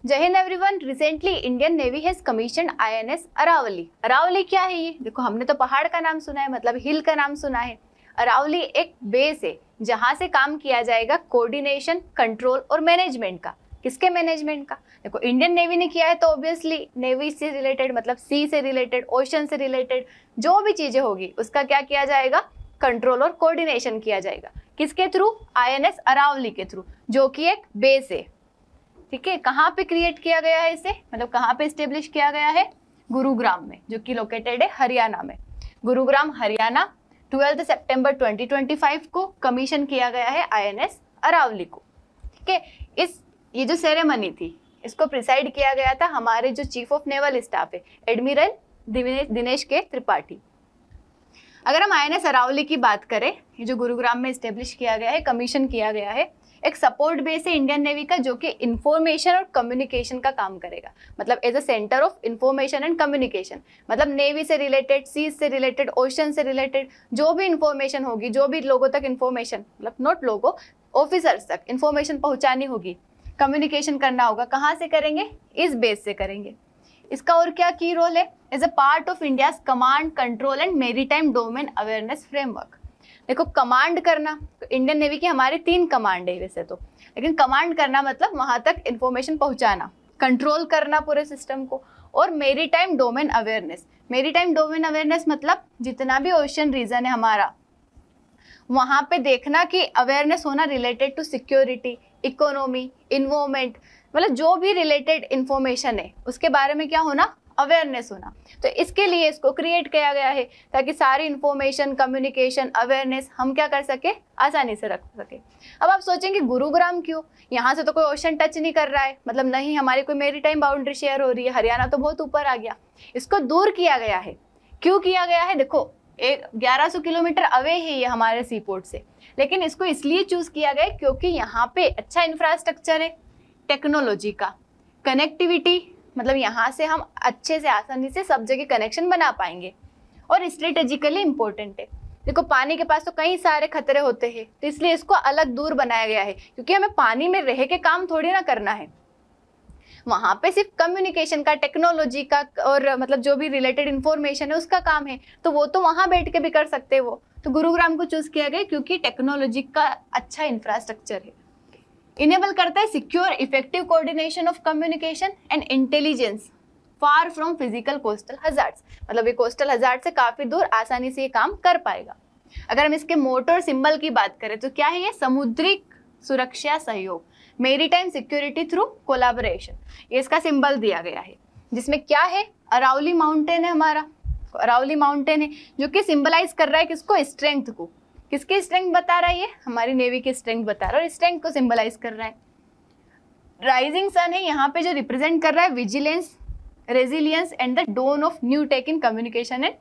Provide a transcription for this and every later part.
जय Hind everyone. Recently Indian navy has commissioned INS Aravalli. Aravalli क्या है ये? देखो, हमने तो पहाड़ का नाम सुना है, मतलब हिल का नाम सुना है। अरावली एक बेस है जहां से काम किया जाएगा कोऑर्डिनेशन, कंट्रोल और मैनेजमेंट का। किसके मैनेजमेंट का? देखो, इंडियन नेवी ने किया है तो ऑब्वियसली नेवी से रिलेटेड, मतलब सी से रिलेटेड, ओशन से रिलेटेड जो भी चीजें होगी उसका क्या किया जाएगा? कंट्रोल और कोऑर्डिनेशन किया जाएगा। किसके थ्रू? आईएनएस अरावली के थ्रू, जो कि एक बेस है। ठीक है, कहाँ पे क्रिएट किया गया है इसे, मतलब कहाँ पे स्टेब्लिश किया गया है? गुरुग्राम में, जो कि लोकेटेड है हरियाणा में। गुरुग्राम हरियाणा 12 सितंबर 2025 को कमीशन किया गया है आईएनएस अरावली को। ठीक है, ये जो सेरेमनी थी इसको प्रिसाइड किया गया था हमारे जो चीफ ऑफ नेवल स्टाफ है, एडमिरल दिनेश के त्रिपाठी। अगर हम आईएनएस अरावली की बात करें, ये जो गुरुग्राम में स्टेब्लिश किया गया है, कमीशन किया गया है, एक सपोर्ट बेस है इंडियन नेवी का, जो कि इंफॉर्मेशन और कम्युनिकेशन का काम करेगा। मतलब as a centre of information and communication, मतलब नेवी से रिलेटेड, सीज से रिलेटेड, ओशन से रिलेटेड जो भी इंफॉर्मेशन होगी, जो भी लोगों तक इंफॉर्मेशन, मतलब नॉट लोगों, ऑफिसर्स तक इंफॉर्मेशन पहुंचानी होगी, कम्युनिकेशन करना होगा, कहाँ से करेंगे? इस बेस से करेंगे। इसका और क्या की रोल है? As a part of India's command, control and maritime domain awareness framework. देखो, कमांड करना, इंडियन नेवी की हमारी 3 कमांड है वैसे तो, लेकिन कमांड करना मतलब वहां तक इंफॉर्मेशन पहुंचाना, कंट्रोल करना पूरे सिस्टम को, और maritime domain awareness. Maritime domain awareness मतलब जितना भी ओशन रीजन है हमारा, वहां पे देखना कि अवेयरनेस होना related to security, economy, environment, मतलब जो भी रिलेटेड इंफॉर्मेशन है उसके बारे में क्या होना? अवेयरनेस होना। तो इसके लिए इसको क्रिएट किया गया है ताकि सारी इंफॉर्मेशन, कम्युनिकेशन, अवेयरनेस हम क्या कर सके? आसानी से रख सके। अब आप सोचेंगे गुरुग्राम क्यों? यहाँ से तो कोई ओशन टच नहीं कर रहा है, मतलब नहीं हमारी कोई मेरीटाइम बाउंड्री शेयर हो रही है, हरियाणा तो बहुत ऊपर आ गया। इसको दूर किया गया है। क्यों किया गया है? देखो, 1100 किलोमीटर अवे है ये हमारे सी पोर्ट से, लेकिन इसको इसलिए चूज किया गया क्योंकि यहाँ पे अच्छा इंफ्रास्ट्रक्चर है, टेक्नोलॉजी का, कनेक्टिविटी, मतलब यहाँ से हम अच्छे से आसानी से सब जगह कनेक्शन बना पाएंगे, और स्ट्रेटेजिकली इंपॉर्टेंट है। देखो, पानी के पास तो कई सारे खतरे होते हैं, तो इसलिए इसको अलग दूर बनाया गया है, क्योंकि हमें पानी में रह के काम थोड़ी ना करना है। वहां पे सिर्फ कम्युनिकेशन का, टेक्नोलॉजी का, और मतलब जो भी रिलेटेड इंफॉर्मेशन है उसका काम है, तो वो तो वहां बैठ के भी कर सकते हैं वो। तो गुरुग्राम को चूज किया गया क्योंकि टेक्नोलॉजी का अच्छा इंफ्रास्ट्रक्चर है। इनेबल करता है secure effective coordination of communication and intelligence far from physical coastal hazards, मतलब ये कोस्टल हजार्ड से काफी दूर आसानी से ये काम कर पाएगा। अगर हम इसके मोटो और सिंबल की बात करें तो क्या है ये? समुद्री सुरक्षा सहयोग, मेरीटाइम सिक्योरिटी थ्रू कोलैबोरेशन, ये इसका सिंबल दिया गया है, जिसमें क्या है? अरावली माउंटेन है हमारा, अरावली माउंटेन है जो कि सिंबलाइज कर रहा है किसको? स्ट्रेंथ को। किसकी स्ट्रेंथ बता रहा है ये? हमारी नेवी की स्ट्रेंथ बता रहा है, और स्ट्रेंथ को सिंबलाइज कर रहा है। राइजिंग सन है यहाँ पे जो रिप्रेजेंट कर रहा है vigilance, resilience and the dawn of new tech in communication and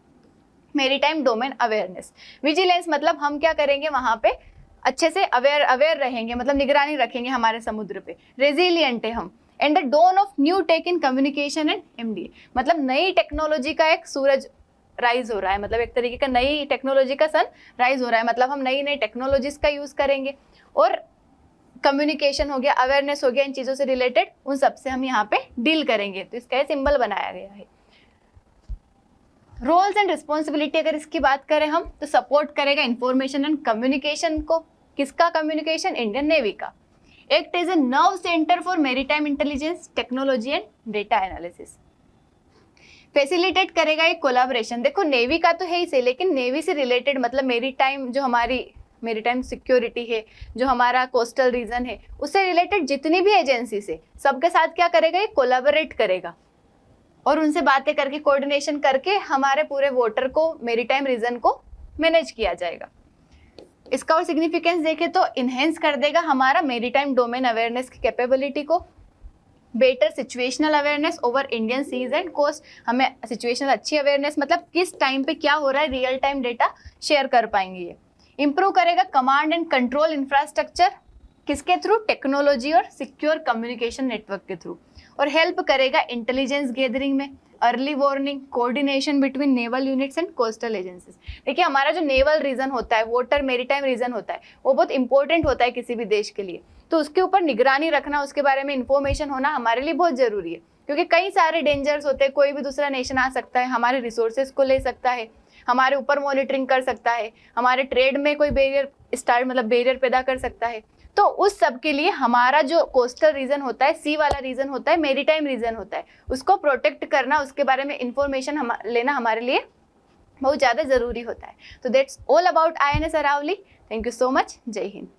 maritime domain awareness. Vigilance मतलब हम क्या करेंगे? वहां पे अच्छे से अवेयर रहेंगे, मतलब निगरानी रखेंगे हमारे समुद्र पे। रेजिलियंट है हम, and the dawn of new tech in communication and MDA, मतलब नई टेक्नोलॉजी का एक सूरज राइज हो रहा है, मतलब एक तरीके का नई टेक्नोलॉजी का सन राइज हो रहा है, मतलब हम नई नई टेक्नोलॉजीज का यूज करेंगे, और कम्युनिकेशन हो गया, अवेयरनेस हो गया, इन चीजों से रिलेटेड उन सब से हम यहाँ पे डील करेंगे। तो इसका सिंबल बनाया गया है। रोल्स एंड रिस्पॉन्सिबिलिटी अगर इसकी बात करें हम, तो सपोर्ट करेगा इंफॉर्मेशन एंड कम्युनिकेशन को। किसका कम्युनिकेशन? इंडियन नेवी का। Act is a nerve centre for maritime intelligence, technology and data analysis. Facilitate करेगा एक कोलैबोरेशन। देखो, नेवी का तो है ही से, लेकिन नेवी से रिलेटेड मतलब मेरीटाइम, जो हमारी मेरीटाइम सिक्योरिटी है, जो हमारा कोस्टल रीजन है, उससे रिलेटेड जितनी भी एजेंसी है सबके साथ क्या करेगा? ये कोलैबोरेट करेगा, और उनसे बातें करके, कोऑर्डिनेशन करके हमारे पूरे वाटर को, मेरीटाइम रीजन को मैनेज किया जाएगा। इसका और सिग्निफिकेंस देखें तो इनहेंस कर देगा हमारा मेरीटाइम डोमेन अवेयरनेस की कैपेबिलिटी को। Better situational awareness over Indian seas and coast, हमें सिचुएशनल अच्छी अवेयरनेस, मतलब किस टाइम पे क्या हो रहा है, रियल टाइम डेटा शेयर कर पाएंगे ये। इंप्रूव करेगा कमांड एंड कंट्रोल इंफ्रास्ट्रक्चर, किसके थ्रू? टेक्नोलॉजी और सिक्योर कम्युनिकेशन नेटवर्क के थ्रू। और हेल्प करेगा इंटेलिजेंस गैदरिंग में, early warning, coordination between naval units and coastal agencies. देखिए, हमारा जो नेवल रीजन होता है, वाटर मेरीटाइम रीजन होता है, वो बहुत इंपॉर्टेंट होता है किसी भी देश के लिए, तो उसके ऊपर निगरानी रखना, उसके बारे में इंफॉर्मेशन होना हमारे लिए बहुत ज़रूरी है, क्योंकि कई सारे डेंजर्स होते हैं। कोई भी दूसरा नेशन आ सकता है, हमारे रिसोर्सेज को ले सकता है, हमारे ऊपर मॉनिटरिंग कर सकता है, हमारे ट्रेड में कोई बैरियर पैदा कर सकता है। तो उस सब के लिए हमारा जो कोस्टल रीजन होता है, सी वाला रीजन होता है, मेरीटाइम रीजन होता है, उसको प्रोटेक्ट करना, उसके बारे में इंफॉर्मेशन लेना हमारे लिए बहुत ज़्यादा ज़रूरी होता है। तो that's all about INS Aravalli. Thank you so much. Jai Hind.